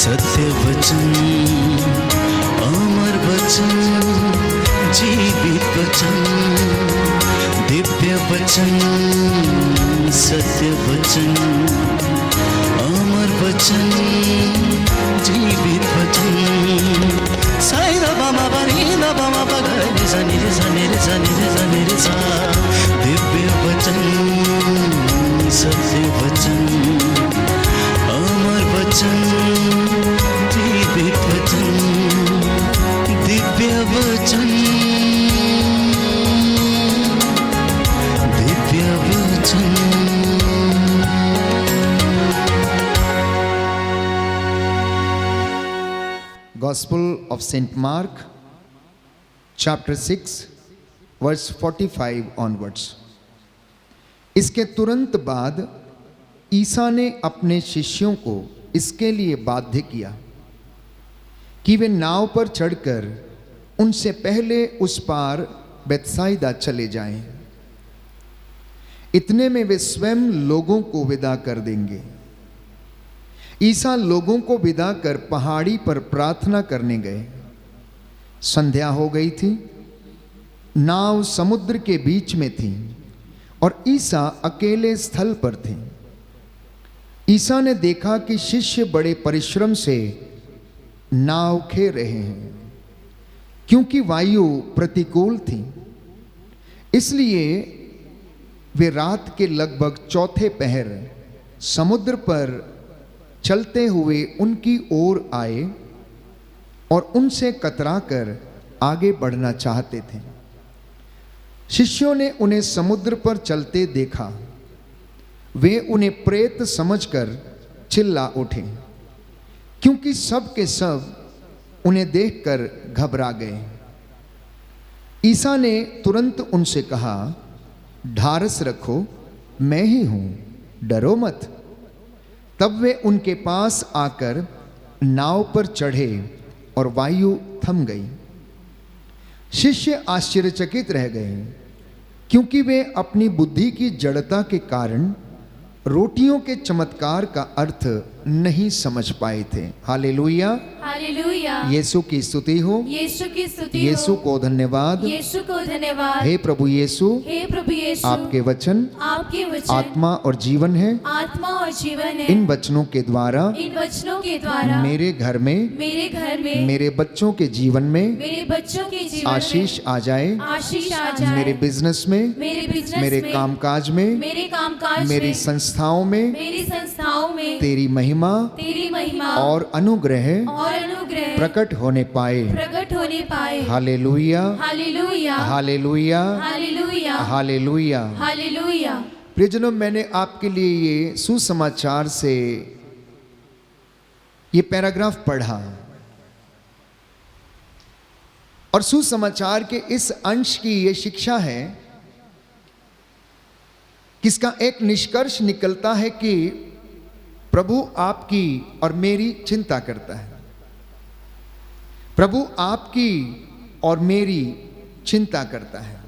सत्य वचन, अमर वचन, जीवित वचन, दिव्य वचन, सत्य वचन, अमर वचन, जीवित वचन। साई दा बामा बनी दा बामा बगरे सा निरे सा निरे सा निरे सा निरे सा। दिव्य वचन, सत्य वचन, अमर वचन, जीवित वचन, दिव्य वचन, दिव्य वचन। Gospel of St. Mark, chapter 6, verse 45 onwards. इसके तुरंत बाद ईसा ने अपने शिष्यों को इसके लिए बाध्य किया कि वे नाव पर चढ़कर उनसे पहले उस पार बेतसाइदा चले जाएं। इतने में वे स्वयं लोगों को विदा कर देंगे। ईसा लोगों को विदा कर पहाड़ी पर प्रार्थना करने गए। संध्या हो गई थी। नाव समुद्र के बीच में थी और ईसा अकेले स्थल पर थे। ईसा ने देखा कि शिष्य बड़े परिश्रम से नाव खे रहे हैं, क्योंकि वायु प्रतिकूल थी। इसलिए वे रात के लगभग चौथे पहर समुद्र पर चलते हुए उनकी ओर आए और उनसे कतराकर आगे बढ़ना चाहते थे। शिष्यों ने उन्हें समुद्र पर चलते देखा। वे उन्हें प्रेत समझकर चिल्ला उठे, क्योंकि सब के सब उन्हें देखकर घबरा गए। ईसा ने तुरंत उनसे कहा, ढारस रखो, मैं ही हूं, डरो मत। तब वे उनके पास आकर नाव पर चढ़े और वायु थम गई। शिष्य आश्चर्यचकित रह गए, क्योंकि वे अपनी बुद्धि की जड़ता के कारण रोटियों के चमत्कार का अर्थ नहीं समझ पाए थे। Hallelujah, hallelujah. यीशु की स्तुति हो, यीशु की स्तुति हो। यीशु को धन्यवाद, यीशु को धन्यवाद। हे प्रभु यीशु, हे प्रभु यीशु, आपके वचन आपके वचन आत्मा और जीवन है। आत्मा और जीवन है। इन वचनों के द्वारा इन वचनों के द्वारा मेरे घर में, मेरे बच्चों के जीवन में मेरे बच्चों के जीवन आशीष आ जाए। आशीष आ जाए। मेरे बिजनेस में, मेरे कामकाज में, मेरे कामकाज मेरी में, संस्थाओं में मेरी संस्थाओं में तेरी महिमा और अनुग्रह प्रकट होने पाए। Hallelujah, hallelujah, hallelujah, hallelujah, hallelujah. Hallelujah. प्रियजनों, मैंने आपके लिए ये सुसमाचार से ये पैराग्राफ पढ़ा और सुसमाचार के इस अंश की ये शिक्षा है कि इसका एक निष्कर्ष निकलता है कि प्रभु आपकी और मेरी चिंता करता है। प्रभु आपकी और मेरी चिंता करता है।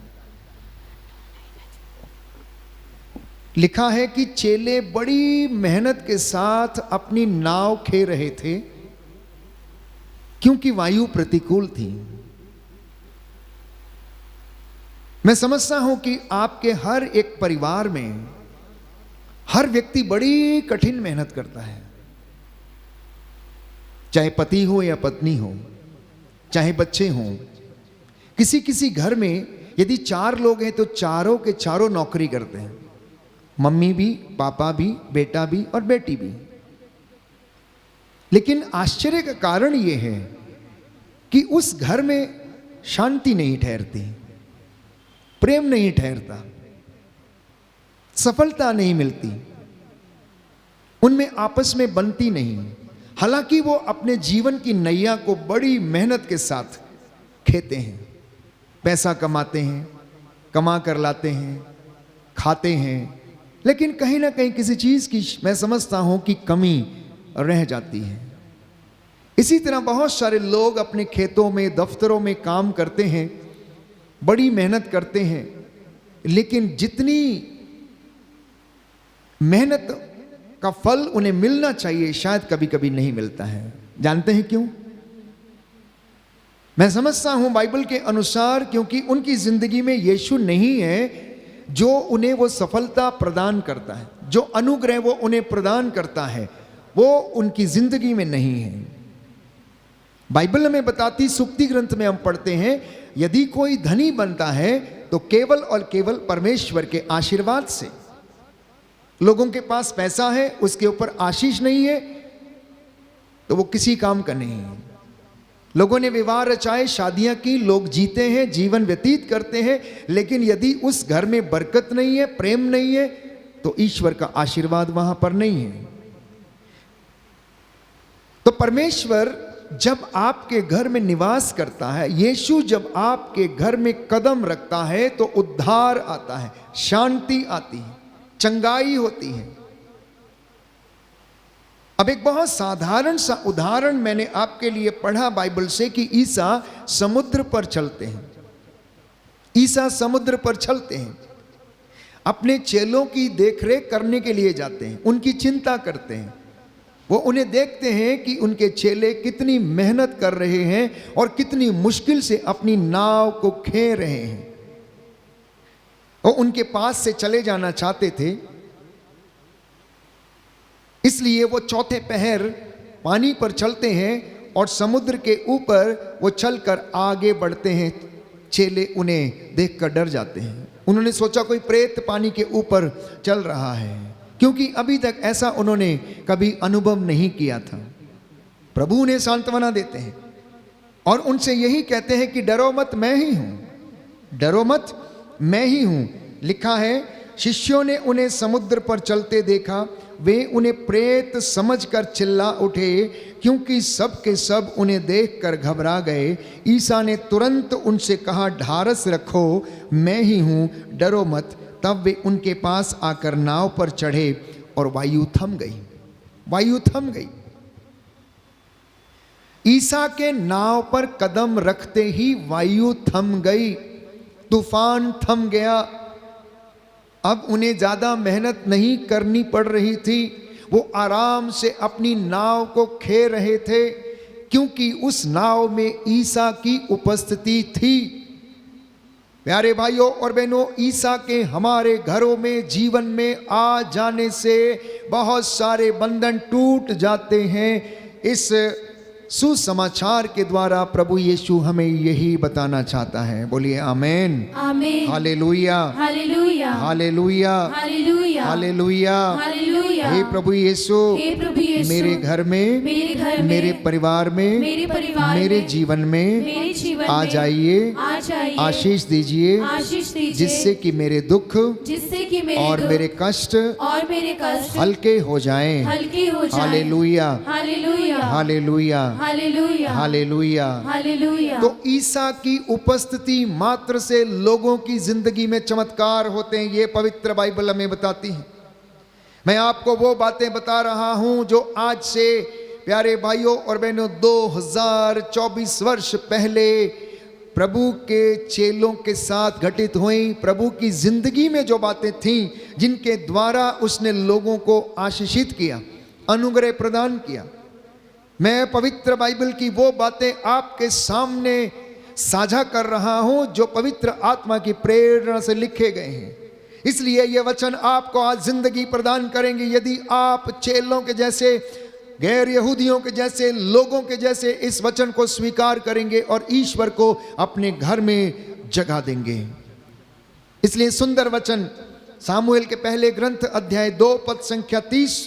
लिखा है कि चेले बड़ी मेहनत के साथ अपनी नाव खे रहे थे, क्योंकि वायु प्रतिकूल थी। मैं समझता हूं कि आपके हर एक परिवार में हर व्यक्ति बड़ी कठिन मेहनत करता है, चाहे पति हो या पत्नी हो, चाहे बच्चे हों। किसी किसी घर में यदि 4 लोग हैं तो चारों के चारों नौकरी करते हैं, मम्मी भी, पापा भी, बेटा भी और बेटी भी। लेकिन आश्चर्य का कारण यह है कि उस घर में शांति नहीं ठहरती, प्रेम नहीं ठहरता, सफलता नहीं मिलती, उनमें आपस में बनती नहीं। हालांकि वो अपने जीवन की नैया को बड़ी मेहनत के साथ खेते हैं, पैसा कमाते हैं, कमा कर लाते हैं, खाते हैं, लेकिन कहीं ना कहीं किसी चीज की मैं समझता हूं कि कमी रह जाती है। इसी तरह बहुत सारे लोग अपने खेतों में, दफ्तरों में काम करते हैं, बड़ी मेहनत करते हैं, लेकिन जितनी मेहनत का फल उन्हें मिलना चाहिए शायद कभी कभी नहीं मिलता है। जानते हैं क्यों? मैं समझता हूं बाइबल के अनुसार क्योंकि उनकी जिंदगी में यीशु नहीं है जो उन्हें वो सफलता प्रदान करता है, जो अनुग्रह वो उन्हें प्रदान करता है, वो उनकी जिंदगी में नहीं है। बाइबल हमें बताती, सुक्ति ग्रंथ में हम पढ़ते हैं, यदि कोई धनी बनता है तो केवल और केवल परमेश्वर के आशीर्वाद से। लोगों के पास पैसा है, उसके ऊपर आशीष नहीं है तो वो किसी काम का नहीं है। लोगों ने विवाह रचाए, शादियां की, लोग जीते हैं, जीवन व्यतीत करते हैं, लेकिन यदि उस घर में बरकत नहीं है, प्रेम नहीं है, तो ईश्वर का आशीर्वाद वहां पर नहीं है। तो परमेश्वर जब आपके घर में निवास करता है, यीशु जब आपके घर में कदम रखता है, तो उद्धार आता है, शांति आती है, चंगाई होती है। अब एक बहुत साधारण सा उदाहरण मैंने आपके लिए पढ़ा बाइबल से कि ईसा समुद्र पर चलते हैं। ईसा समुद्र पर चलते हैं, अपने चेलों की देखरेख करने के लिए जाते हैं, उनकी चिंता करते हैं। वो उन्हें देखते हैं कि उनके चेले कितनी मेहनत कर रहे हैं और कितनी मुश्किल से अपनी नाव को खे रहे हैं। वो उनके पास से चले जाना चाहते थे, इसलिए वो चौथे पहर पानी पर चलते हैं और समुद्र के ऊपर वो चलकर आगे बढ़ते हैं। चेले उन्हें देखकर डर जाते हैं। उन्होंने सोचा कोई प्रेत पानी के ऊपर चल रहा है, क्योंकि अभी तक ऐसा उन्होंने कभी अनुभव नहीं किया था। प्रभु उन्हें सांत्वना देते हैं और उनसे यही कहते हैं कि डरो मत, मैं ही हूं, डरो मत, मैं ही हूं। लिखा है, शिष्यों ने उन्हें समुद्र पर चलते देखा, वे उन्हें प्रेत समझकर चिल्ला उठे, क्योंकि सब के सब उन्हें देखकर घबरा गए। ईसा ने तुरंत उनसे कहा, ढारस रखो, मैं ही हूं, डरो मत। तब वे उनके पास आकर नाव पर चढ़े और वायु थम गई। वायु थम गई। ईसा के नाव पर कदम रखते ही वायु थम गई, तूफान थम गया। अब उन्हें ज्यादा मेहनत नहीं करनी पड़ रही थी, वो आराम से अपनी नाव को खे रहे थे, क्योंकि उस नाव में ईसा की उपस्थिति थी। प्यारे भाइयों और बहनों, ईसा के हमारे घरों में, जीवन में आ जाने से बहुत सारे बंधन टूट जाते हैं। इस सुसमाचार के द्वारा प्रभु यीशु हमें यही बताना चाहता है। बोलिए amen, amen, hallelujah, hallelujah, hallelujah, hallelujah, hallelujah, hallelujah. हे प्रभु यीशु, हे प्रभु यीशु, मेरे घर में, मेरे परिवार में, मेरे जीवन में आ जाइए, आशीष दीजिए, जिससे कि मेरे दुख और मेरे कष्ट हल्के हो जाएं। Hallelujah, hallelujah, hallelujah, hallelujah, hallelujah, hallelujah. तो ईसा की उपस्थिति मात्र से लोगों की जिंदगी में चमत्कार होते हैं, ये पवित्र बाइबल हमें बताती है। मैं आपको वो बातें बता रहा हूं जो आज से प्यारे भाइयों और बहनों 2024 वर्ष पहले प्रभु के चेलों के साथ घटित हुई। प्रभु की जिंदगी में जो बातें थीं, जिनके द्वारा उसने लोगों को आशीषित किया, अनुग्रह प्रदान किया, मैं पवित्र बाइबल की वो बातें आपके सामने साझा कर रहा हूं जो पवित्र आत्मा की प्रेरणा से लिखे गए हैं। इसलिए ये वचन आपको आज जिंदगी प्रदान करेंगे यदि आप चेलों के जैसे, गैर यहूदियों के जैसे, लोगों के जैसे इस वचन को स्वीकार करेंगे और ईश्वर को अपने घर में जगह देंगे। इसलिए सुंदर वचन सामुएल के पहले ग्रंथ अध्याय 2 पद संख्या 30,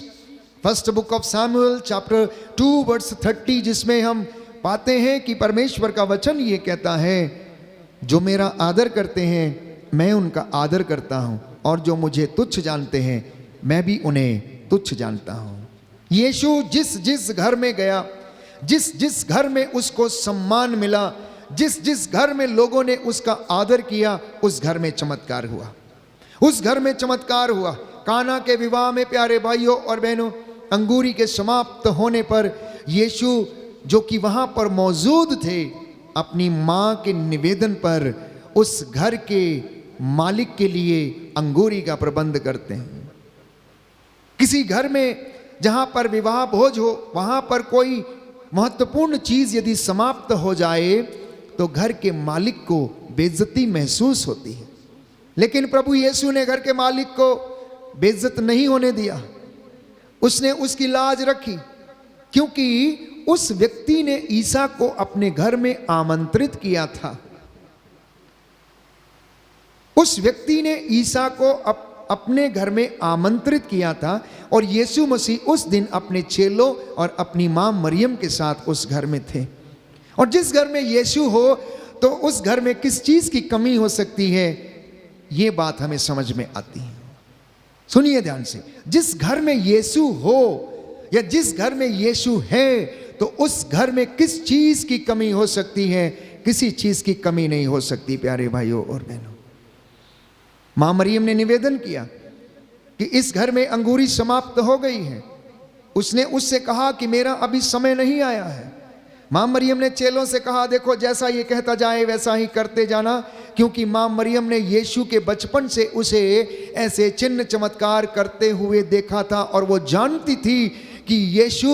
first book of Samuel chapter 2 verse 30, जिसमें हम पाते हैं कि परमेश्वर का वचन ये कहता है, जो मेरा आदर करते हैं मैं उनका आदर करता हूं, और जो मुझे तुच्छ जानते हैं मैं भी उन्हें तुच्छ जानता हूं। यीशु जिस जिस घर में गया, जिस जिस घर में उसको सम्मान मिला, जिस जिस घर में लोगों ने उसका आदर किया, उस घर में चमत्कार हुआ, उस घर में चमत्कार हुआ। काना के विवाह में प्यारे भाइयों और बहनों, अंगूरी के समाप्त होने पर यीशु जो कि वहां पर मौजूद थे, अपनी मां के निवेदन पर उस घर के मालिक के लिए अंगूरी का प्रबंध करते हैं। किसी घर में जहां पर विवाह भोज हो, वहां पर कोई महत्वपूर्ण चीज यदि समाप्त हो जाए तो घर के मालिक को बेइज्जती महसूस होती है, लेकिन प्रभु यीशु ने घर के मालिक को बेइज्जत नहीं होने दिया। उसने उसकी लाज रखी, क्योंकि उस व्यक्ति ने ईसा को अपने घर में आमंत्रित किया था। उस व्यक्ति ने ईसा को अपने घर में आमंत्रित किया था और यीशु मसीह उस दिन अपने चेलों और अपनी मां मरियम के साथ उस घर में थे। और जिस घर में यीशु हो तो उस घर में किस चीज की कमी हो सकती है, ये बात हमें समझ में आती है। सुनिए ध्यान से, जिस घर में यीशु हो या जिस घर में यीशु है तो उस घर में किस चीज की कमी हो सकती है? किसी चीज की कमी नहीं हो सकती। प्यारे भाइयों और बहनों, मां मरियम ने निवेदन किया कि इस घर में अंगूरी समाप्त हो गई है। उसने उससे कहा कि मेरा अभी समय नहीं आया है। मां मरियम ने चेलों से कहा, देखो जैसा ये कहता जाए वैसा ही करते जाना, क्योंकि मां मरियम ने यीशु के बचपन से उसे ऐसे चिन्ह चमत्कार करते हुए देखा था और वो जानती थी कि यीशु,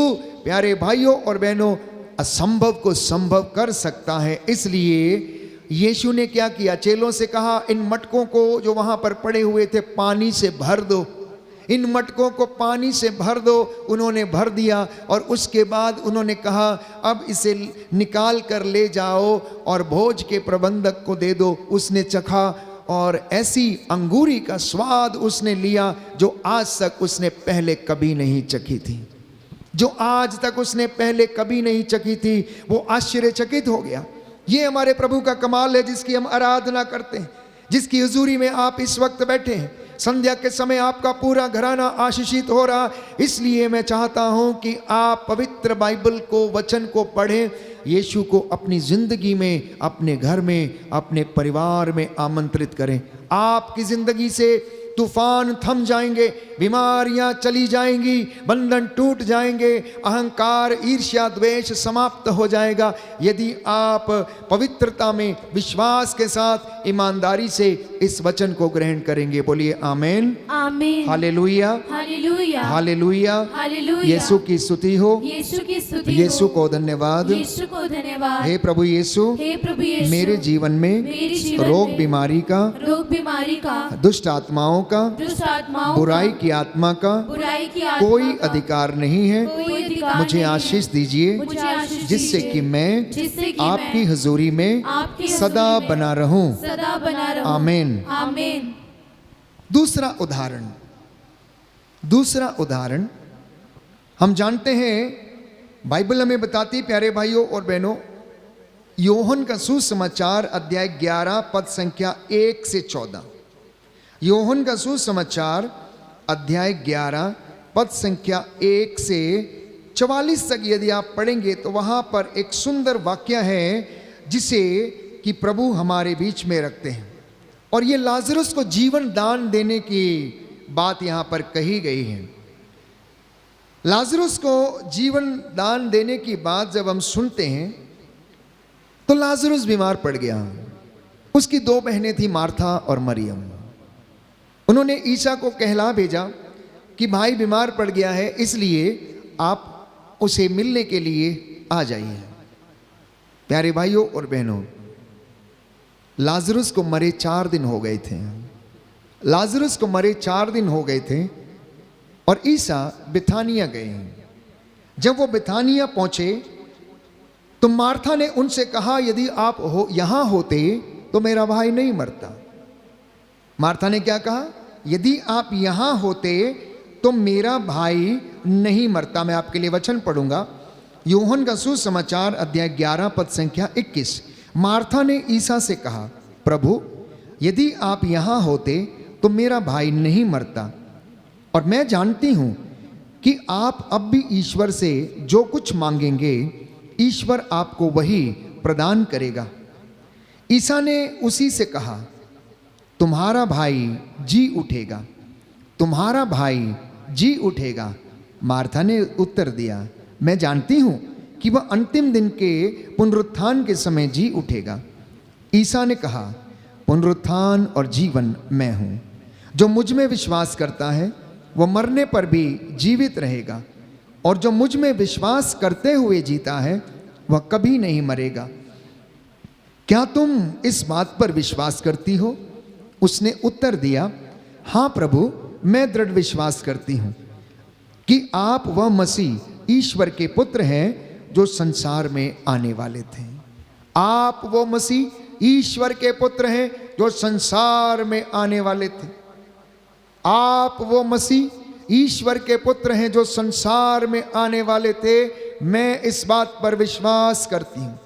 प्यारे भाइयों और बहनों, असंभव को संभव कर सकता है। इसलिए यीशु ने क्या किया? चेलों से कहा, इन मटकों को जो वहां पर पड़े हुए थे पानी से भर दो। इन मटकों को पानी से भर दो। उन्होंने भर दिया और उसके बाद उन्होंने कहा, अब इसे निकाल कर ले जाओ और भोज के प्रबंधक को दे दो। उसने चखा और ऐसी अंगूरी का स्वाद उसने लिया जो आज तक उसने पहले कभी नहीं चखी थी। जो आज तक उसने पहले कभी नहीं चखी थी, वो आश्चर्यचकित हो गया। ये हमारे प्रभु का कमाल है जिसकी हम आराधना करते हैं, जिसकी हुजूरी में आप इस वक्त बैठे हैं। संध्या के समय आपका पूरा घराना आशीषित हो रहा। इसलिए मैं चाहता हूं कि आप पवित्र बाइबल को, वचन को पढ़ें, यीशु को अपनी जिंदगी में, अपने घर में, अपने परिवार में आमंत्रित करें। आपकी जिंदगी से तूफान थम जाएंगे, बीमारियां चली जाएंगी, बंधन टूट जाएंगे, अहंकार, ईर्ष्या, द्वेष समाप्त हो जाएगा यदि आप पवित्रता में, विश्वास के साथ, ईमानदारी से इस वचन को ग्रहण करेंगे। बोलिए आमीन, आमीन, हालेलुया, हालेलुया, हालेलुया, हालेलुया। यीशु की स्तुति हो, यीशु की स्तुति यीशु हो, को धन्यवाद। यीशु को धन्यवाद। हे प्रभु यीशु, हे प्रभु यीशु, मेरे जीवन में मेरे जीवन रोग में बीमारी का, रोग बीमारी का, दुष्ट आत्माओं का, दुष्ट आत्माओं बुराई का, की आत्मा का बुराई की आत्मा कोई का अधिकार नहीं है। कोई अधिकार मुझे नहीं है। आशीष दीजिए मुझे आशीष जिससे दीजिए, कि मैं जिससे कि आपकी मैं हजूरी में आपकी सदा हजूरी में बना रहूं। सदा बना रहूं। आमीन। आमीन। दूसरा उदाहरण हम जानते हैं, बाइबल हमें बताती, प्यारे भाइयों और बहनों, योहन का सुसमाचार अध्याय 11 पद संख्या 1 से 14। योहन का सुसमाचार अध्याय 11 पद संख्या 1 से 44 तक यदि आप पढ़ेंगे तो वहां पर एक सुंदर वाक्य है जिसे कि प्रभु हमारे बीच में रखते हैं। और ये लाजरस को जीवन दान देने की बात यहां पर कही गई है। लाजरस को जीवन दान देने की बात जब हम सुनते हैं तो लाजरस बीमार पड़ गया। उसकी 2 बहनें थी, मार्था और मरियम। उन्होंने ईसा को कहला भेजा कि भाई बीमार पड़ गया है, इसलिए आप उसे मिलने के लिए आ जाइए। प्यारे भाइयों और बहनों, लाजरस को मरे 4 दिन हो गए थे। लाजरस को मरे 4 दिन हो गए थे और ईसा बिथानिया गए। जब वो बिथानिया पहुंचे तो मार्था ने उनसे कहा, यदि आप यहां होते तो मेरा भाई नहीं मरता। मार्था ने क्या कहा? यदि आप यहां होते तो मेरा भाई नहीं मरता। मैं आपके लिए वचन पढ़ूंगा, यूहन्ना का सुसमाचार अध्याय 11 पद संख्या 21। मार्था ने ईसा से कहा, प्रभु यदि आप यहां होते तो मेरा भाई नहीं मरता, और मैं जानती हूं कि आप अब भी ईश्वर से जो कुछ मांगेंगे ईश्वर आपको वही प्रदान करेगा। ईसा ने उसी से कहा, तुम्हारा भाई जी उठेगा, तुम्हारा भाई जी उठेगा। मार्था ने उत्तर दिया, मैं जानती हूं कि वह अंतिम दिन के पुनरुत्थान के समय जी उठेगा। ईसा ने कहा, पुनरुत्थान और जीवन मैं हूं। जो मुझ में विश्वास करता है वह मरने पर भी जीवित रहेगा, और जो मुझ में विश्वास करते हुए जीता है वह कभी नहीं मरेगा। क्या तुम इस बात पर विश्वास करती हो? उसने उत्तर दिया, हाँ प्रभु, मैं दृढ़ विश्वास करती हूँ कि आप वह मसीह ईश्वर के पुत्र हैं जो संसार में आने वाले थे। आप वो मसीह ईश्वर के पुत्र हैं जो संसार में आने वाले थे। आप वो मसीह ईश्वर के पुत्र हैं जो संसार में आने वाले थे। मैं इस बात पर विश्वास करती हूँ।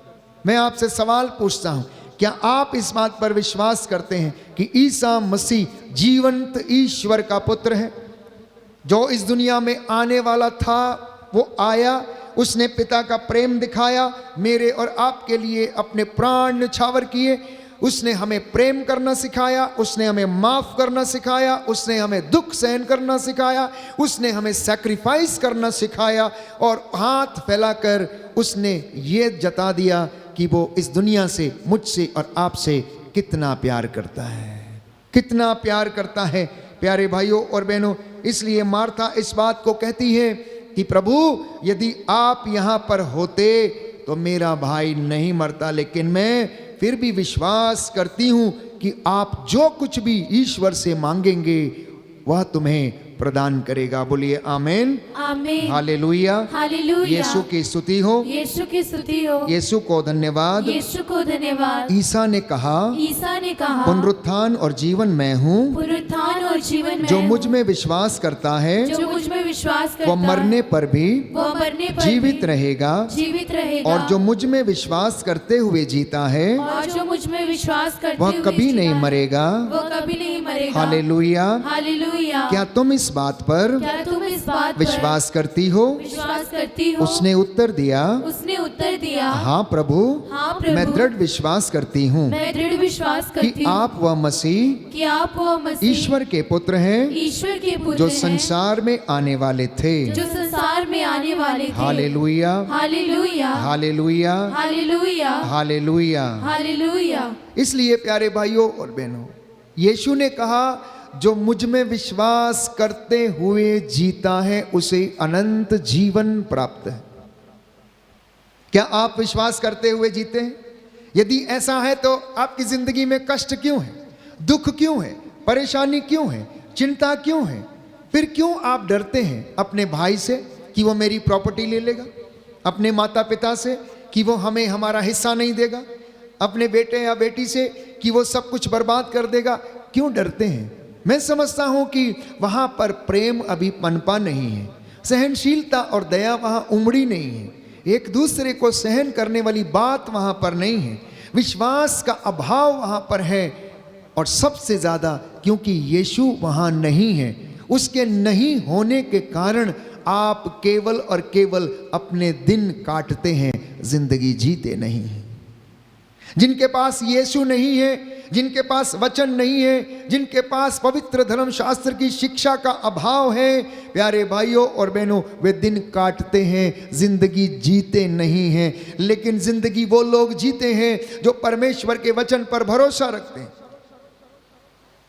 मैं आपसे सवाल पूछता हूँ, क्या आप इस बात पर विश्वास करते हैं कि ईसा मसीह जीवंत ईश्वर का पुत्र है जो इस दुनिया में आने वाला था? वो आया, उसने पिता का प्रेम दिखाया, मेरे और आपके लिए अपने प्राण न्यौछावर किए। उसने हमें प्रेम करना सिखाया, उसने हमें माफ करना सिखाया, उसने हमें दुख सहन करना सिखाया, उसने हमें सैक्रिफाइस करना सिखाया और हाथ फैलाकर उसने ये जता दिया कि वो इस दुनिया से, मुझसे और आपसे कितना प्यार करता है, कितना प्यार करता है। प्यारे भाइयों और बहनों, इसलिए मार्था इस बात को कहती है कि प्रभु, यदि आप यहाँ पर होते तो मेरा भाई नहीं मरता, लेकिन मैं फिर भी विश्वास करती हूँ कि आप जो कुछ भी ईश्वर से मांगेंगे वह तुम्हें प्रदान करेगा। बोलिए आमेन, आमीन, हालेलुया, हालेलुया। यीशु की स्तुति हो, यीशु की स्तुति हो, यीशु को धन्यवाद। यीशु को धन्यवाद। ईसा ने कहा, ईसा ने कहा, पुनरुत्थान और जीवन मैं हूँ, पुनरुत्थान और जीवन जो मैं मुझ हूँ। में विश्वास करता है जो मुझ में विश्वास करता वह मरने पर भी वो मरने पर जीवित भी रहेगा, जीवित रहेगा। और जो मुझ में विश्वास करते हुए जीता है और जो मुझ में विश्वास करते वह हुए कभी जीता नहीं है, मरेगा। वो कभी नहीं मरेगा। हालेलुया। हालेलुया। क्या तुम इस बात पर क्या तुम इस बात पर विश्वास करती हो? विश्वास करती हो? उसने उत्तर दिया, उसने उत्तर दिया, हाँ प्रभु, हाँ प्रभु, मैं दृढ़ विश्वास करती हूँ मैं दृढ़ विश्वास कि करती हूँ आप वह मसीह कि आप वो मसीह ईश्वर के पुत्र हैं ईश्वर के पुत्र जो हैं, संसार में आने वाले थे। जो संसार में आने वाले थे। Hallelujah, hallelujah, hallelujah, hallelujah, hallelujah. Hallelujah. इसलिए प्यारे भाइयों और बहनों, यीशु ने कहा, जो मुझ में विश्वास करते हुए जीता है उसे अनंत जीवन प्राप्त है। क्या आप विश्वास करते हुए जीते हैं? यदि ऐसा है तो आपकी जिंदगी में कष्ट क्यों है, दुख क्यों है, परेशानी क्यों है, चिंता क्यों है? फिर क्यों आप डरते हैं अपने भाई से कि वो मेरी प्रॉपर्टी ले लेगा, अपने माता पिता से कि वो हमें हमारा हिस्सा नहीं देगा, अपने बेटे या बेटी से कि वो सब कुछ बर्बाद कर देगा? क्यों डरते हैं? मैं समझता हूं कि वहां पर प्रेम अभी पनपा नहीं है, सहनशीलता और दया वहां उमड़ी नहीं है, एक दूसरे को सहन करने वाली बात वहां पर नहीं है, विश्वास का अभाव वहां पर है। और सबसे ज्यादा क्योंकि यीशु वहां नहीं है, उसके नहीं होने के कारण आप केवल और केवल अपने दिन काटते हैं, जिंदगी जीते नहीं हैं। जिनके पास यीशु नहीं है, जिनके पास वचन नहीं है, जिनके पास पवित्र धर्मशास्त्र की शिक्षा का अभाव है, प्यारे भाइयों और बहनों, वे दिन काटते हैं, जिंदगी जीते नहीं हैं। लेकिन जिंदगी वो लोग जीते हैं जो परमेश्वर के वचन पर भरोसा रखते हैं।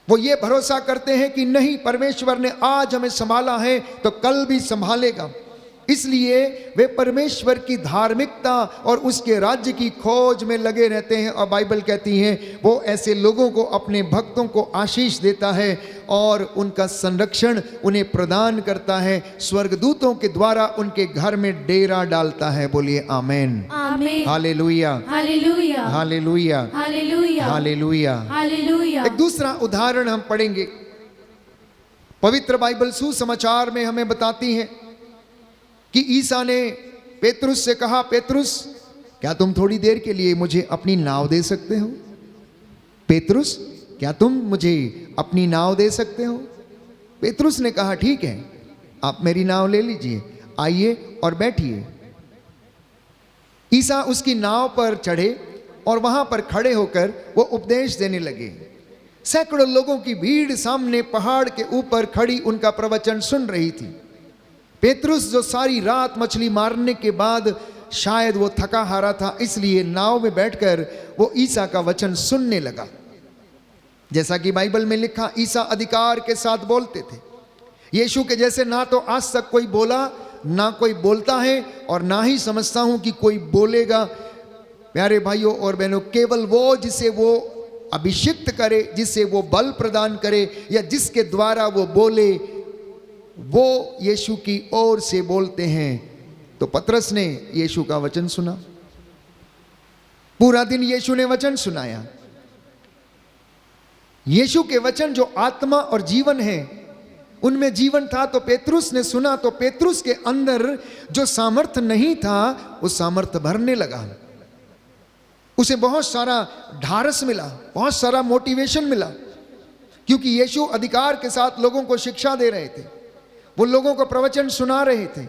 वो ये भरोसा करते हैं कि नहीं, परमेश्वर ने आज हमें संभाला है तो कल भी संभालेगा। इसलिए वे परमेश्वर की धार्मिकता और उसके राज्य की खोज में लगे रहते हैं। और बाइबल कहती है वो ऐसे लोगों को, अपने भक्तों को आशीष देता है और उनका संरक्षण उन्हें प्रदान करता है, स्वर्गदूतों के द्वारा उनके घर में डेरा डालता है। बोलिए आमेन, आमीन, hallelujah, hallelujah, hallelujah, hallelujah, hallelujah. Hallelujah. एक दूसरा उदाहरण हम पढ़ेंगे। पवित्र बाइबल सुसमाचार में हमें बताती है कि ईसा ने पेतरुस से कहा, पेतरुस, क्या तुम थोड़ी देर के लिए मुझे अपनी नाव दे सकते हो? पेतरुस, क्या तुम मुझे अपनी नाव दे सकते हो? पेतरुस ने कहा, ठीक है, आप मेरी नाव ले लीजिए, आइए और बैठिए। ईसा उसकी नाव पर चढ़े और वहां पर खड़े होकर वो उपदेश देने लगे। सैकड़ों लोगों की भीड़ सामने पहाड़ के ऊपर खड़ी उनका प्रवचन सुन रही थी। पेतरुस, जो सारी रात मछली मारने के बाद शायद वो थका हारा था, इसलिए नाव में बैठकर वो ईसा का वचन सुनने लगा। जैसा कि बाइबल में लिखा, ईसा अधिकार के साथ बोलते थे। यीशु के जैसे ना तो आज तक कोई बोला, ना कोई बोलता है और ना ही समझता हूं कि कोई बोलेगा। प्यारे भाइयों और बहनों, केवल वो जिसे वो अभिषिक्त करे, जिसे वो बल प्रदान करे या जिसके द्वारा वो बोले, वो यीशु की ओर से बोलते हैं। तो पतरस ने यीशु का वचन सुना, पूरा दिन यीशु ने वचन सुनाया। यीशु के वचन जो आत्मा और जीवन है, उनमें जीवन था। तो पेतरुस ने सुना, तो पेतरुस के अंदर जो सामर्थ्य नहीं था वो सामर्थ्य भरने लगा। उसे बहुत सारा ढारस मिला, बहुत सारा मोटिवेशन मिला, क्योंकि यीशु अधिकार के साथ लोगों को शिक्षा दे रहे थे, वो लोगों को प्रवचन सुना रहे थे।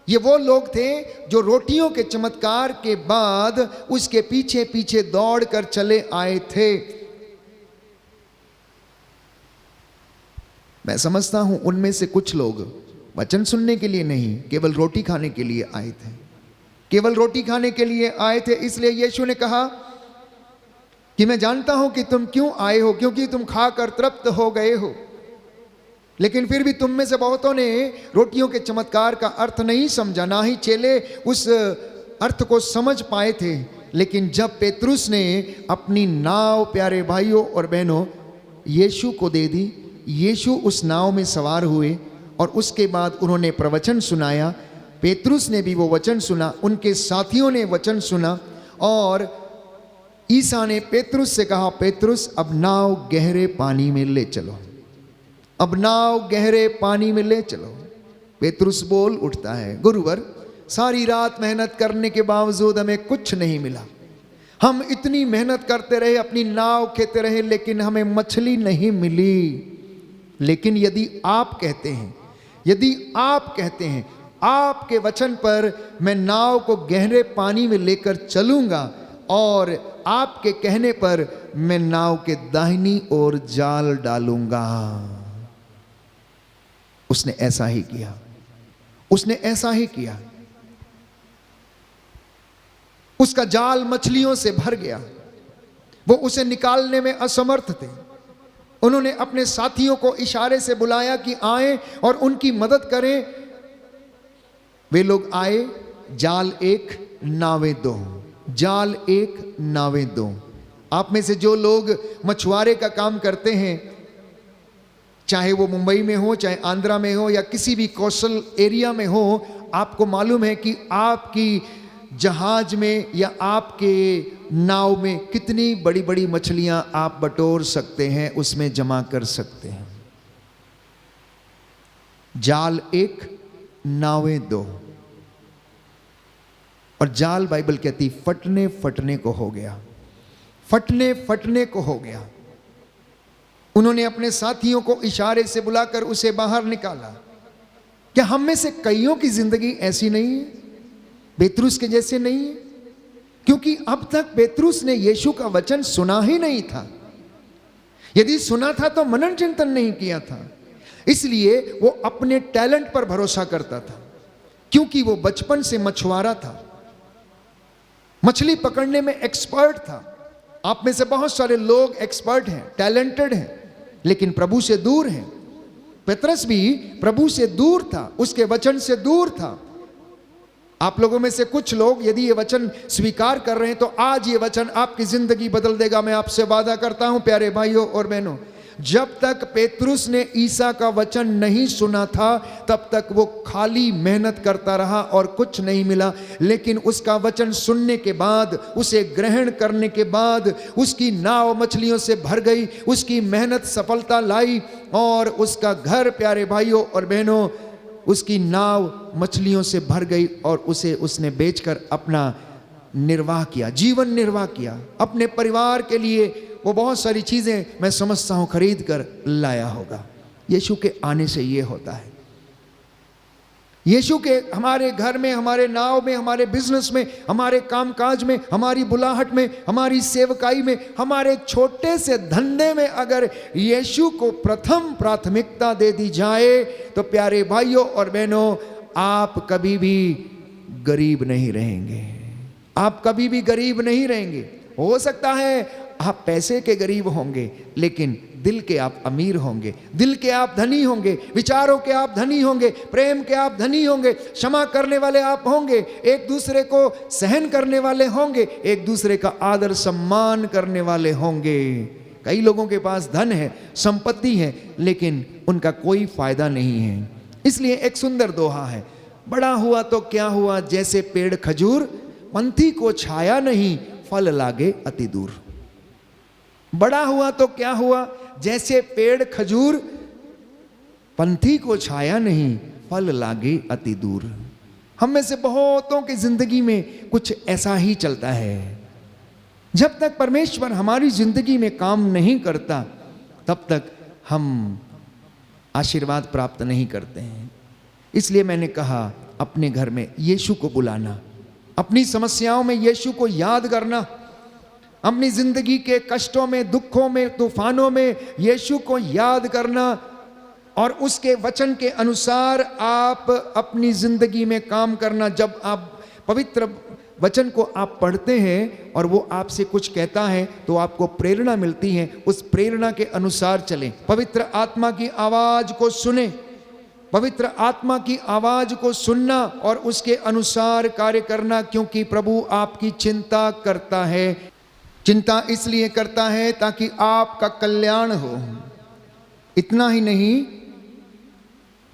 ये वो लोग थे जो रोटियों के चमत्कार के बाद उसके पीछे पीछे दौड़ कर चले आए थे। मैं समझता हूं उनमें से कुछ लोग वचन सुनने के लिए नहीं, केवल रोटी खाने के लिए आए थे, केवल रोटी खाने के लिए आए थे। इसलिए यीशु ने कहा कि मैं जानता हूं कि तुम क्यों आए हो, क्योंकि तुम खाकर तृप्त हो गए हो। लेकिन फिर भी तुम में से बहुतों ने रोटियों के चमत्कार का अर्थ नहीं समझा, ना ही चेले उस अर्थ को समझ पाए थे। लेकिन जब पेतरुस ने अपनी नाव, प्यारे भाइयों और बहनों, यीशु को दे दी, यीशु उस नाव में सवार हुए और उसके बाद उन्होंने प्रवचन सुनाया। पेतरुस ने भी वो वचन सुना, उनके साथियों ने वचन सुना, और ईसा ने पेतरुस से कहा, पेतरुस अब नाव गहरे पानी में ले चलो, अब नाव गहरे पानी में ले चलो। पेतरुस बोल उठता है, गुरुवर सारी रात मेहनत करने के बावजूद हमें कुछ नहीं मिला, हम इतनी मेहनत करते रहे, अपनी नाव खेते रहे, लेकिन हमें मछली नहीं मिली। लेकिन यदि आप कहते हैं, यदि आप कहते हैं, आपके वचन पर मैं नाव को गहरे पानी में लेकर चलूंगा, और आपके कहने पर मैं नाव के दाहिनी ओर जाल डालूंगा। उसने ऐसा ही किया, उसने ऐसा ही किया। उसका जाल मछलियों से भर गया, वो उसे निकालने में असमर्थ थे। उन्होंने अपने साथियों को इशारे से बुलाया कि आए और उनकी मदद करें। वे लोग आए, जाल एक नावें दो, जाल एक नावें दो। आप में से जो लोग मछुआरे का काम करते हैं, चाहे वो मुंबई में हो, चाहे आंध्रा में हो, या किसी भी कोस्टल एरिया में हो, आपको मालूम है कि आपकी जहाज में या आपके नाव में कितनी बड़ी बड़ी मछलियां आप बटोर सकते हैं, उसमें जमा कर सकते हैं। जाल एक नावें दो। और जाल, बाइबल कहती, फटने फटने को हो गया, फटने फटने को हो गया। उन्होंने अपने साथियों को इशारे से बुलाकर उसे बाहर निकाला। क्या हम में से कईयों की जिंदगी ऐसी नहीं है, पेतरुस के जैसे नहीं है? क्योंकि अब तक पेतरुस ने यीशु का वचन सुना ही नहीं था। यदि सुना था तो मनन चिंतन नहीं किया था। इसलिए वो अपने टैलेंट पर भरोसा करता था, क्योंकि वो बचपन से मछुआरा था, मछली पकड़ने में एक्सपर्ट था। आप में से बहुत सारे लोग एक्सपर्ट हैं, टैलेंटेड हैं, लेकिन प्रभु से दूर हैं। पेतरस भी प्रभु से दूर था, उसके वचन से दूर था। आप लोगों में से कुछ लोग यदि ये वचन स्वीकार कर रहे हैं तो आज ये वचन आपकी जिंदगी बदल देगा। मैं आपसे वादा करता हूं प्यारे भाइयों और बहनों, जब तक पेतरुस ने ईसा का वचन नहीं सुना था तब तक वो खाली मेहनत करता रहा और कुछ नहीं मिला। लेकिन उसका वचन सुनने के बाद, उसे ग्रहण करने के बाद, उसकी नाव मछलियों से भर गई, उसकी मेहनत सफलता लाई और उसका घर, प्यारे भाइयों और बहनों, उसकी नाव मछलियों से भर गई और उसे उसने बेचकर अपना निर्वाह किया, जीवन निर्वाह किया। अपने परिवार के लिए वो बहुत सारी चीजें, मैं समझता हूं, खरीद कर लाया होगा। यीशु के आने से ये होता है। यीशु के हमारे घर में, हमारे नाव में, हमारे बिजनेस में, हमारे कामकाज में, हमारी बुलाहट में, हमारी सेवकाई में, हमारे छोटे से धंधे में अगर यीशु को प्रथम प्राथमिकता दे दी जाए तो प्यारे भाइयों और बहनों, आप कभी भी गरीब नहीं रहेंगे। आप कभी भी गरीब नहीं रहेंगे। हो सकता है आप पैसे के गरीब होंगे, लेकिन दिल के आप अमीर होंगे, दिल के आप धनी होंगे, विचारों के आप धनी होंगे, प्रेम के आप धनी होंगे, क्षमा करने वाले आप होंगे, एक दूसरे को सहन करने वाले होंगे, एक दूसरे का आदर सम्मान करने वाले होंगे। कई लोगों के पास धन है, संपत्ति है, लेकिन उनका कोई फायदा नहीं है। इसलिए एक सुंदर दोहा है, बड़ा हुआ तो क्या हुआ जैसे पेड़ खजूर, पंथी को छाया नहीं फल लागे अति दूर। बड़ा हुआ तो क्या हुआ जैसे पेड़ खजूर, पंथी को छाया नहीं फल लागे अति दूर। हम में से बहुतों की जिंदगी में कुछ ऐसा ही चलता है। जब तक परमेश्वर हमारी जिंदगी में काम नहीं करता, तब तक हम आशीर्वाद प्राप्त नहीं करते हैं। इसलिए मैंने कहा, अपने घर में यीशु को बुलाना, अपनी समस्याओं में यीशु को याद करना, अपनी जिंदगी के कष्टों में, दुखों में, तूफानों में यीशु को याद करना और उसके वचन के अनुसार आप अपनी जिंदगी में काम करना। जब आप पवित्र वचन को आप पढ़ते हैं और वो आपसे कुछ कहता है तो आपको प्रेरणा मिलती है, उस प्रेरणा के अनुसार चलें। पवित्र आत्मा की आवाज को सुने, पवित्र आत्मा की आवाज को सुनना और उसके अनुसार कार्य करना, क्योंकि प्रभु आपकी चिंता करता है। चिंता इसलिए करता है ताकि आपका कल्याण हो। इतना ही नहीं,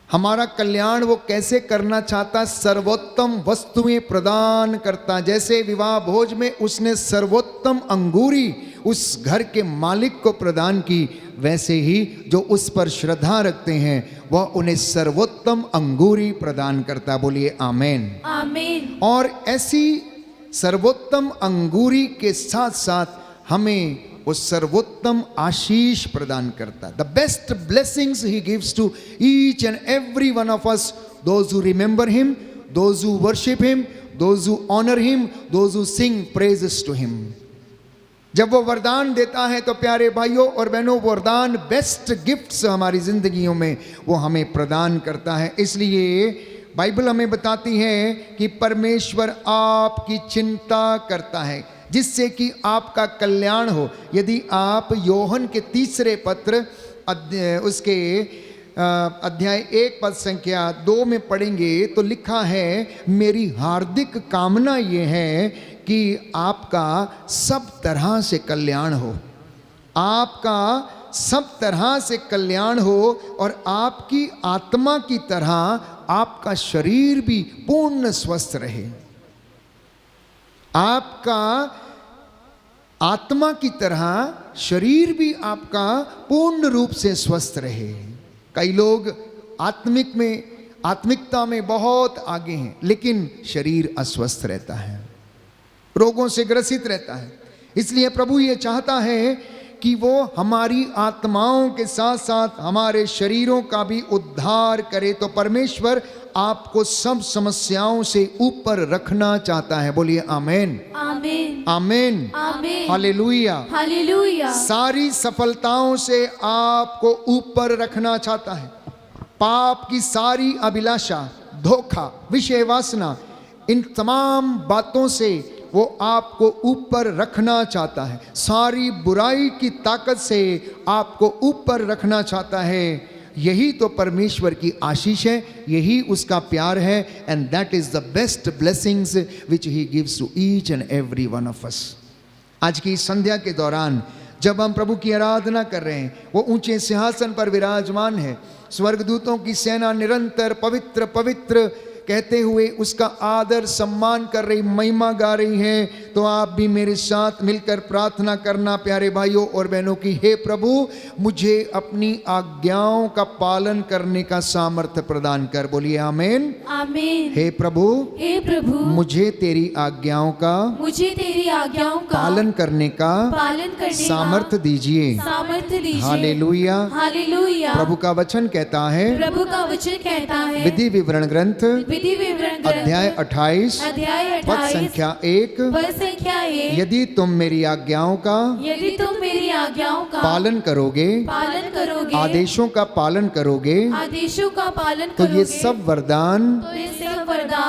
हमारा कल्याण वो कैसे करना चाहता, सर्वोत्तम वस्तुएं प्रदान करता। जैसे विवाह भोज में उसने सर्वोत्तम अंगूरी उस घर के मालिक को प्रदान की, वैसे ही जो उस पर श्रद्धा रखते हैं वह उन्हें सर्वोत्तम अंगूरी प्रदान करता। बोलिए आमेन, आमीन। और ऐसी सर्वोत्तम अंगूरी के साथ साथ हमें वो सर्वोत्तम आशीष प्रदान करता। The best blessings he gives to each and every one of us, those who remember him, those who worship him, those who honour him, those who sing praises to him. जब वो वरदान देता है तो प्यारे भाइयों और बहनों, वरदान, बेस्ट गिफ्ट्स हमारी जिंदगियों में वो हमें प्रदान करता है। इसलिए बाइबल हमें बताती है कि परमेश्वर आपकी चिंता करता है जिससे कि आपका कल्याण हो। यदि आप योहन के 3 पत्र उसके अध्याय 1 पद संख्या 2 में पढ़ेंगे तो लिखा है, मेरी हार्दिक कामना ये है कि आपका सब तरह से कल्याण हो, आपका सब तरह से कल्याण हो और आपकी आत्मा की तरह आपका शरीर भी पूर्ण स्वस्थ रहे। आपका आत्मा की तरह शरीर भी आपका पूर्ण रूप से स्वस्थ रहे। कई लोग आत्मिकता में बहुत आगे हैं, लेकिन शरीर अस्वस्थ रहता है, रोगों से ग्रसित रहता है। इसलिए प्रभु ये चाहता है कि वो हमारी आत्माओं के साथ साथ हमारे शरीरों का भी उद्धार करे। तो परमेश्वर आपको सब समस्याओं से ऊपर रखना चाहता है। बोलिए आमेन, आमीन, आमेन, आमीन, हालेलुया, हालेलुया। सारी सफलताओं से आपको ऊपर रखना चाहता है। पाप की सारी अभिलाषा, धोखा, विषय वासना, इन तमाम बातों से वो आपको ऊपर रखना चाहता है। सारी बुराई की ताकत से आपको ऊपर रखना चाहता है। यही तो परमेश्वर की आशीष है, यही उसका प्यार है। And that is the best blessings which he gives to each and every one of us. आज की संध्या के दौरान जब हम प्रभु की आराधना कर रहे हैं, वो ऊंचे सिंहासन पर विराजमान है, स्वर्गदूतों की सेना निरंतर पवित्र पवित्र कहते हुए उसका आदर सम्मान कर रही, महिमा गा रही है। तो आप भी मेरे साथ मिलकर प्रार्थना करना प्यारे भाइयों और बहनों की, हे प्रभु मुझे अपनी आज्ञाओं का पालन करने का सामर्थ्य प्रदान कर। बोलिए आमीन, आमीन। हे प्रभु मुझे तेरी आज्ञाओं का पालन करने का सामर्थ्य दीजिए। Hallelujah, hallelujah. प्रभु का वचन कहता है, विधि विवरण ग्रंथ अध्याय 28 पद संख्या 1, यदि तुम मेरी आज्ञाओं का पालन करोगे, आदेशों का पालन करोगे, तो ये सब वरदान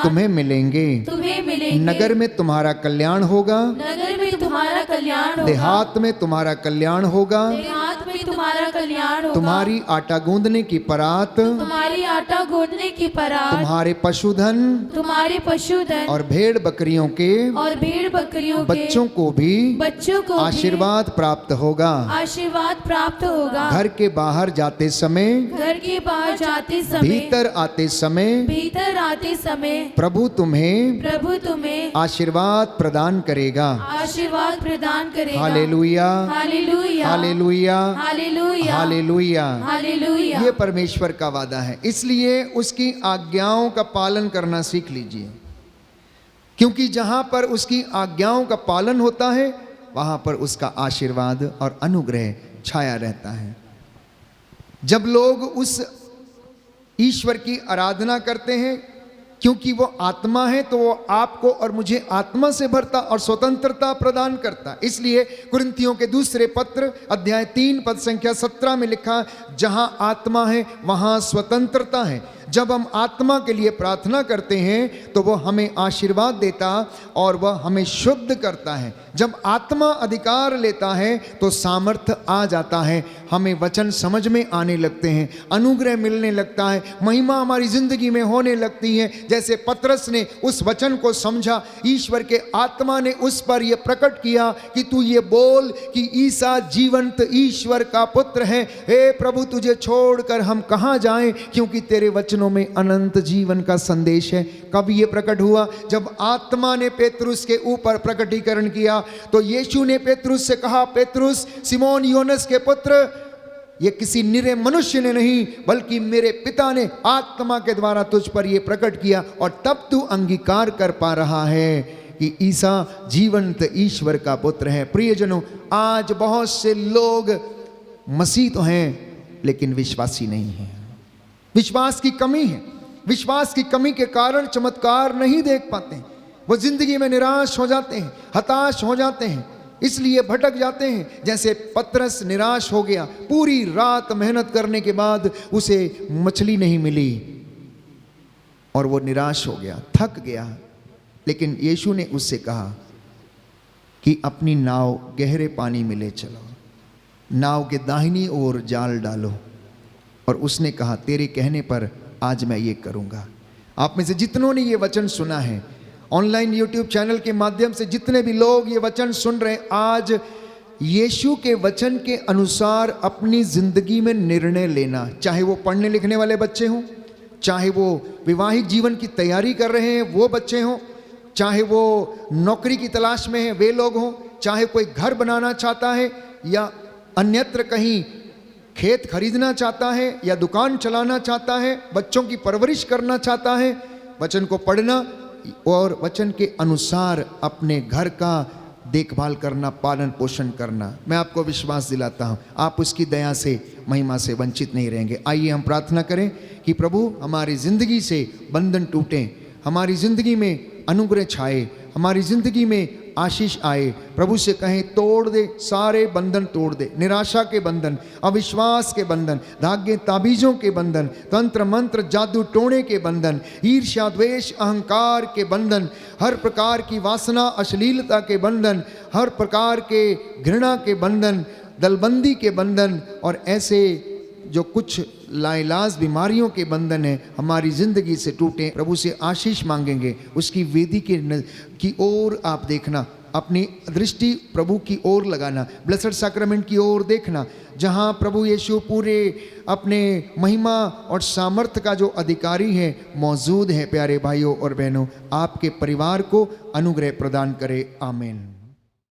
तुम्हें मिलेंगे। नगर में तुम्हारा कल्याण होगा, देहात में तुम्हारा कल्याण होगा, तुम्हारा कल्याण होगा। तुम्हारी आटा गूंदने की परात, तुम्हारी आटा गूंदने की परात, तुम्हारे पशुधन तुम्हारे पशुधन और भेड़ बकरियों के और भेड़ बकरियों के बच्चों को भी बच्चों को भी आशीर्वाद प्राप्त होगा। आशीर्वाद प्राप्त होगा। घर के बाहर जाते समय, घर के बाहर जाते समय, भीतर आते समय भीतर आते समय प्रभु तुम्हें आशीर्वाद प्रदान करेगा। आशीर्वाद प्रदान करेगा। Hallelujah, hallelujah, hallelujah, hallelujah, hallelujah. Hallelujah. ये परमेश्वर का वादा है, इसलिए उसकी आज्ञाओं का पालन करना सीख लीजिए, क्योंकि जहां पर उसकी आज्ञाओं का पालन होता है वहां पर उसका आशीर्वाद और अनुग्रह छाया रहता है। जब लोग उस ईश्वर की आराधना करते हैं, क्योंकि वो आत्मा है, तो वो आपको और मुझे आत्मा से भरता और स्वतंत्रता प्रदान करता। इसलिए कुरिन्थियों के दूसरे पत्र अध्याय 3 पद संख्या 17 में लिखा, जहां आत्मा है वहां स्वतंत्रता है। जब हम आत्मा के लिए प्रार्थना करते हैं तो वो हमें आशीर्वाद देता और वह हमें शुद्ध करता है। जब आत्मा अधिकार लेता है तो सामर्थ्य आ जाता है, हमें वचन समझ में आने लगते हैं, अनुग्रह मिलने लगता है, महिमा हमारी जिंदगी में होने लगती है। जैसे पतरस ने उस वचन को समझा, ईश्वर के आत्मा ने उस पर यह प्रकट किया कि तू ये बोल कि ईसा जीवंत ईश्वर का पुत्र है। हे प्रभु, तुझे छोड़कर हम कहाँ जाएं, क्योंकि तेरे वचनों में अनंत जीवन का संदेश है। कब ये प्रकट हुआ? जब आत्मा ने पेतरुस के ऊपर प्रकटीकरण किया। तो यीशु ने पेतरुस से कहा, पेतरुस, सिमोन योनस के पुत्र, ये किसी निरे मनुष्य ने नहीं बल्कि मेरे पिता ने आत्मा के द्वारा तुझ पर यह प्रकट किया, और तब तू अंगीकार कर पा रहा है कि ईसा जीवंत ईश्वर का पुत्र है। प्रियजनों, आज बहुत से लोग मसीह तो हैं लेकिन विश्वासी नहीं हैं। विश्वास की कमी है। विश्वास की कमी के कारण चमत्कार नहीं देख पाते हैं। वो जिंदगी में निराश हो जाते हैं, हताश हो जाते हैं, इसलिए भटक जाते हैं। जैसे पतरस निराश हो गया, पूरी रात मेहनत करने के बाद उसे मछली नहीं मिली और वो निराश हो गया, थक गया। लेकिन यीशु ने उससे कहा कि अपनी नाव गहरे पानी में ले चलो, नाव के दाहिनी ओर जाल डालो। और उसने कहा, तेरे कहने पर आज मैं ये करूँगा। आप में से जितनों ने ये वचन सुना है, ऑनलाइन यूट्यूब चैनल के माध्यम से जितने भी लोग ये वचन सुन रहे हैं, आज यीशु के वचन के अनुसार अपनी ज़िंदगी में निर्णय लेना। चाहे वो पढ़ने लिखने वाले बच्चे हों, चाहे वो विवाहिक जीवन की तैयारी कर रहे हैं वो बच्चे हों, चाहे वो नौकरी की तलाश में हैं वे लोग हों, चाहे कोई घर बनाना चाहता है या अन्यत्र कहीं खेत खरीदना चाहता है या दुकान चलाना चाहता है, बच्चों की परवरिश करना चाहता है, वचन को पढ़ना और वचन के अनुसार अपने घर का देखभाल करना, पालन पोषण करना। मैं आपको विश्वास दिलाता हूँ, आप उसकी दया से, महिमा से वंचित नहीं रहेंगे। आइए हम प्रार्थना करें कि प्रभु हमारी ज़िंदगी से बंधन टूटें, हमारी ज़िंदगी में अनुग्रह छाए, हमारी ज़िंदगी में आशीष आए। प्रभु से कहें, तोड़ दे, सारे बंधन तोड़ दे, निराशा के बंधन, अविश्वास के बंधन, धागे ताबीज़ों के बंधन, तंत्र मंत्र जादू टोने के बंधन, ईर्ष्या द्वेष अहंकार के बंधन, हर प्रकार की वासना अश्लीलता के बंधन, हर प्रकार के घृणा के बंधन, दलबंदी के बंधन और ऐसे जो कुछ लाइलाज बीमारियों के बंधन है हमारी ज़िंदगी से टूटे। प्रभु से आशीष मांगेंगे, उसकी वेदी की ओर आप देखना, अपनी दृष्टि प्रभु की ओर लगाना, ब्लेसड सैक्रामेंट की ओर देखना, जहाँ प्रभु यीशु पूरे अपने महिमा और सामर्थ्य का जो अधिकारी है मौजूद है। प्यारे भाइयों और बहनों, आपके परिवार को अनुग्रह प्रदान करे। आमीन।